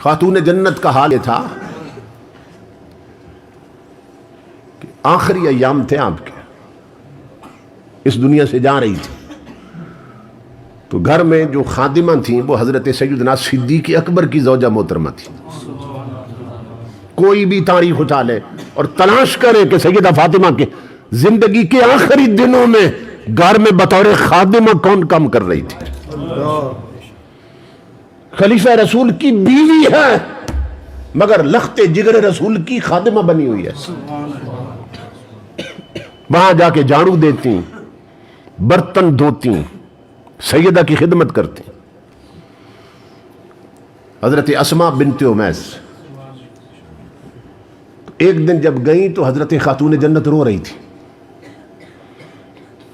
خاتون جنت کا حال یہ تھا کہ آخری ایام تھے آپ کے، اس دنیا سے جا رہی تھی، تو گھر میں جو خادمہ تھیں وہ حضرت سیدنا صدیق اکبر کی زوجہ محترمہ تھی۔ کوئی بھی تاریخ اٹھا لے اور تلاش کرے کہ سیدہ فاطمہ کے زندگی کے آخری دنوں میں گھر میں بطور خادمہ کون کام کر رہی تھی۔ خلیفہ رسول کی بیوی ہے مگر لخت جگر رسول کی خادمہ بنی ہوئی ہے، وہاں جا کے جھاڑو دیتی، برتن دھوتی، سیدہ کی خدمت کرتی۔ حضرت اسماء بنت امیس ایک دن جب گئیں تو حضرت خاتون جنت رو رہی تھی،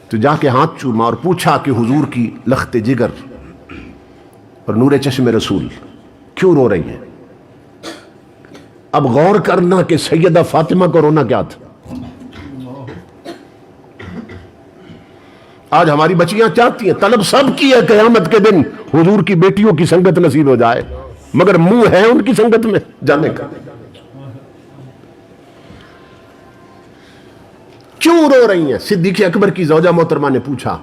تو جا کے ہاتھ چوما اور پوچھا کہ حضور کی لخت جگر اور نور چشم رسول کیوں رو رہی ہیں؟ اب غور کرنا کہ سیدہ فاطمہ کو رونا کیا تھا۔ آج ہماری بچیاں چاہتی ہیں، طلب سب کی ہے قیامت کے دن حضور کی بیٹیوں کی سنگت نصیب ہو جائے، مگر منہ ہے ان کی سنگت میں جانے کا۔ کیوں رو رہی ہیں؟ صدیق اکبر کی زوجہ محترمہ نے پوچھا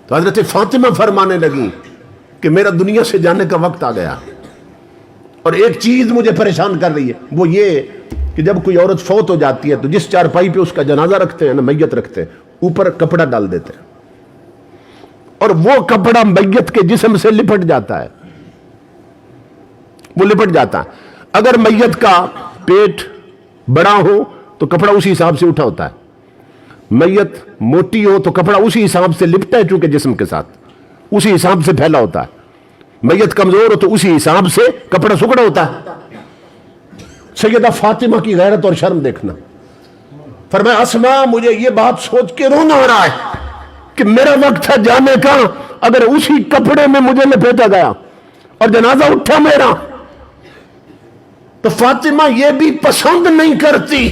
تو حضرت فاطمہ فرمانے لگی کہ میرا دنیا سے جانے کا وقت آ گیا، اور ایک چیز مجھے پریشان کر رہی ہے، وہ یہ کہ جب کوئی عورت فوت ہو جاتی ہے تو جس چارپائی پہ اس کا جنازہ رکھتے ہیں نا، میت رکھتے ہیں، اوپر کپڑا ڈال دیتے ہیں، اور وہ کپڑا میت کے جسم سے لپٹ جاتا ہے، وہ لپٹ جاتا ہے۔ اگر میت کا پیٹ بڑا ہو تو کپڑا اسی حساب سے اٹھا ہوتا ہے، میت موٹی ہو تو کپڑا اسی حساب سے لپٹا ہے، چونکہ جسم کے ساتھ اسی حساب سے پھیلا ہوتا ہے، میت کمزور ہو تو اسی حساب سے کپڑا سکڑا ہوتا ہے۔ سیدہ فاطمہ کی غیرت اور شرم دیکھنا، فرمایا اسماء مجھے یہ بات سوچ کے رونا آ رہا ہے کہ میرا وقت تھا جانے کا، اگر اسی کپڑے میں مجھے لپیٹا گیا اور جنازہ اٹھا میرا، تو فاطمہ یہ بھی پسند نہیں کرتی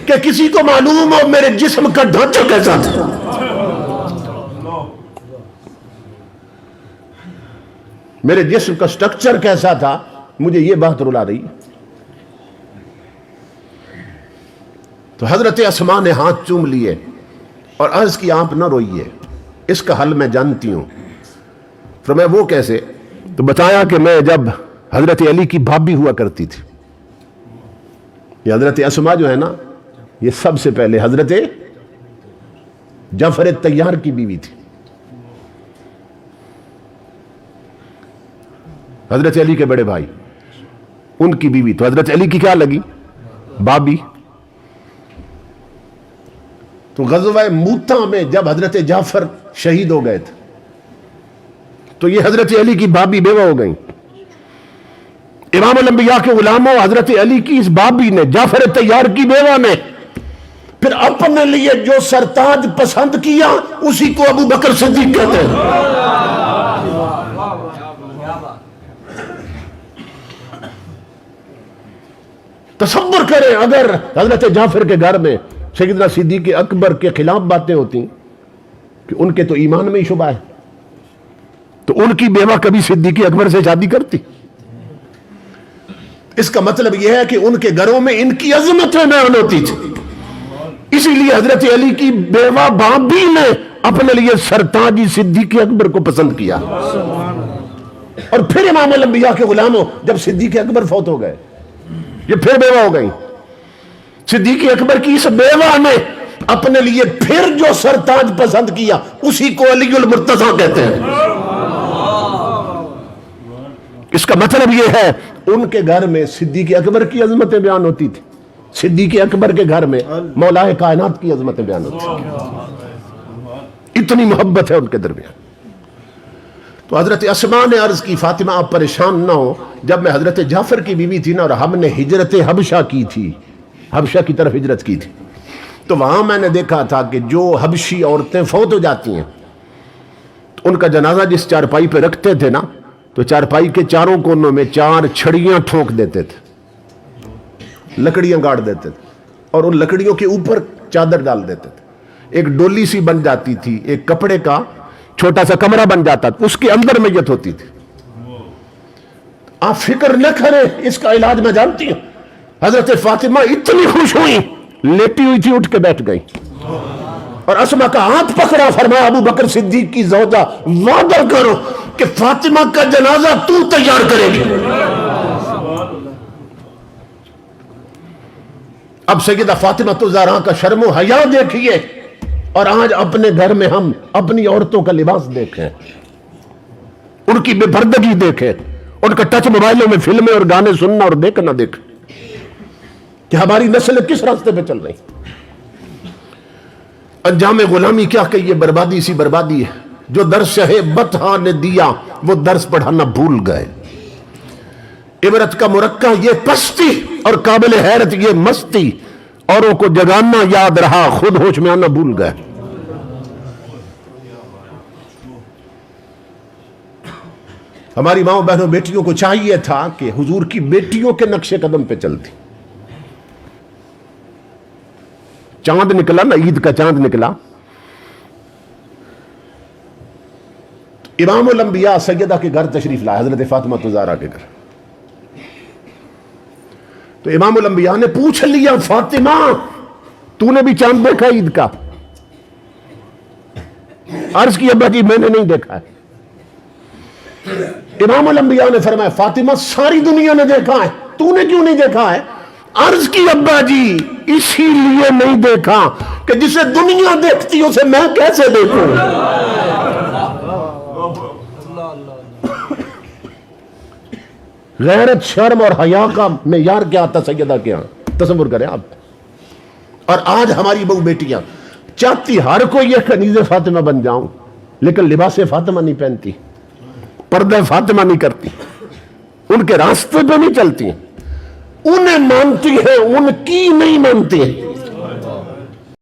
کہ کسی کو معلوم ہو میرے جسم کا ڈھانچہ کیسا تھا۔ میرے جسم کا سٹرکچر کیسا تھا، مجھے یہ بات رلا رہی۔ تو حضرت اسماء نے ہاتھ چوم لیے اور عرض کی آپ نہ روئیے، اس کا حل میں جانتی ہوں۔ فرمایا وہ کیسے؟ تو بتایا کہ میں جب حضرت علی کی بھابی ہوا کرتی تھی، یہ حضرت اسماء جو ہے نا، یہ سب سے پہلے حضرت جعفر طیار کی بیوی تھی، حضرت علی کے بڑے بھائی، ان کی بیوی، تو حضرت علی کی کیا لگی؟ بابی۔ تو غزوہ موتا میں جب حضرت جعفر شہید ہو گئے تھے تو یہ حضرت علی کی بابی بیوہ ہو گئیں۔ امام الانبیاء کے غلاموں، حضرت علی کی اس بابی نے، جعفر طیار کی بیوہ نے، پھر اپنے لیے جو سرتاج پسند کیا اسی کو ابو بکر صدیق کہتے ہیں۔ تصور کریں اگر حضرت جعفر کے گھر میں سیدنا صدیق اکبر کے خلاف باتیں ہوتی کہ ان کے تو ایمان میں ہی شبہ ہے، تو ان کی بیوہ کبھی صدیق اکبر سے شادی کرتی؟ اس کا مطلب یہ ہے کہ ان کے گھروں میں ان کی عظمت میں بیان ہوتی تھی، اسی لیے حضرت علی کی بیوہ بابی نے اپنے لیے سرتاجی صدیق اکبر کو پسند کیا۔ اور پھر امام الانبیاء کے غلاموں، جب صدیق اکبر فوت ہو گئے، یہ پھر بیوہ ہو گئی، صدیق اکبر کی اس بیوہ نے اپنے لیے پھر جو سرتاج پسند کیا اسی کو علی المرتضیٰ کہتے ہیں۔ اس کا مطلب یہ ہے ان کے گھر میں صدیق اکبر کی عظمتیں بیان ہوتی تھی، صدیق اکبر کے گھر میں مولا کائنات کی عظمتیں بیان ہوتی تھی، اتنی محبت ہے ان کے درمیان۔ تو حضرت اسماء نے عرض کی فاطمہ آپ پریشان نہ ہو، جب میں حضرت جعفر کی بیوی تھی نا اور ہم نے ہجرت حبشہ کی تھی، حبشہ کی طرف ہجرت کی تھی، تو وہاں میں نے دیکھا تھا کہ جو حبشی عورتیں فوت ہو جاتی ہیں تو ان کا جنازہ جس چارپائی پہ رکھتے تھے نا، تو چارپائی کے چاروں کونوں میں 4 چھڑیاں ٹھوک دیتے تھے، لکڑیاں گاڑ دیتے تھے، اور ان لکڑیوں کے اوپر چادر ڈال دیتے تھے، ایک ڈولی سی بن جاتی تھی، ایک کپڑے کا چھوٹا سا کمرہ بن جاتا تھا، اس کے اندر میت ہوتی تھی۔ آپ فکر نہ کریں، اس کا علاج میں جانتی ہوں۔ حضرت فاطمہ اتنی خوش ہوئی، لیٹی ہوئی تھی، اٹھ کے بیٹھ گئی اور اسما کا ہاتھ پکڑا، فرمایا ابو بکر صدیق کی زوجہ وعدہ کرو کہ فاطمہ کا جنازہ تو تیار کرے گی۔ اب سیدہ فاطمہ الزہرا کا شرم و حیا دیکھیے، اور آج اپنے گھر میں ہم اپنی عورتوں کا لباس دیکھیں، ان کی بے پردگی دیکھیں، ان کا ٹچ موبائلوں میں فلمیں اور گانے سننا اور دیکھنا دیکھیں کہ ہماری نسل کس راستے پہ چل رہی۔ انجام غلامی کیا کہ یہ بربادی سی بربادی ہے۔ جو درس شہ بطحا نے دیا وہ درس پڑھانا بھول گئے۔ عبرت کا مرکہ یہ پستی اور قابل حیرت یہ مستی، اوروں کو جگانا یاد رہا، خود ہوش میں آنا بھول گئے۔ ہماری ماں بہنوں بیٹیوں کو چاہیے تھا کہ حضور کی بیٹیوں کے نقش قدم پہ چلتی۔ چاند نکلا نا، عید کا چاند نکلا، امام الانبیاء سیدہ کے گھر تشریف لائے، حضرت فاطمہ الزہرا کے گھر۔ تو امام الانبیاء نے پوچھ لیا، فاطمہ تو نے بھی چاند دیکھا عید کا؟ عرض کی ابا جی میں نے نہیں دیکھا ہے۔ امام الانبیاء نے فرمایا فاطمہ ساری دنیا نے دیکھا ہے، تو نے کیوں نہیں دیکھا ہے؟ عرض کی ابا جی اسی لیے نہیں دیکھا کہ جسے دنیا دیکھتی اسے میں کیسے دیکھوں۔ غیرت، شرم اور حیا کا معیار کیا تھا سیدہ کے یہاں، تصور کریں آپ۔ اور آج ہماری بہو بیٹیاں چاہتی ہر کوئی یہ کنیز فاطمہ بن جاؤں، لیکن لباس فاطمہ نہیں پہنتی، پردہ فاطمہ نہیں کرتی، ان کے راستے پہ نہیں چلتی، انہیں مانتی ہے، ان کی نہیں مانتی ہے۔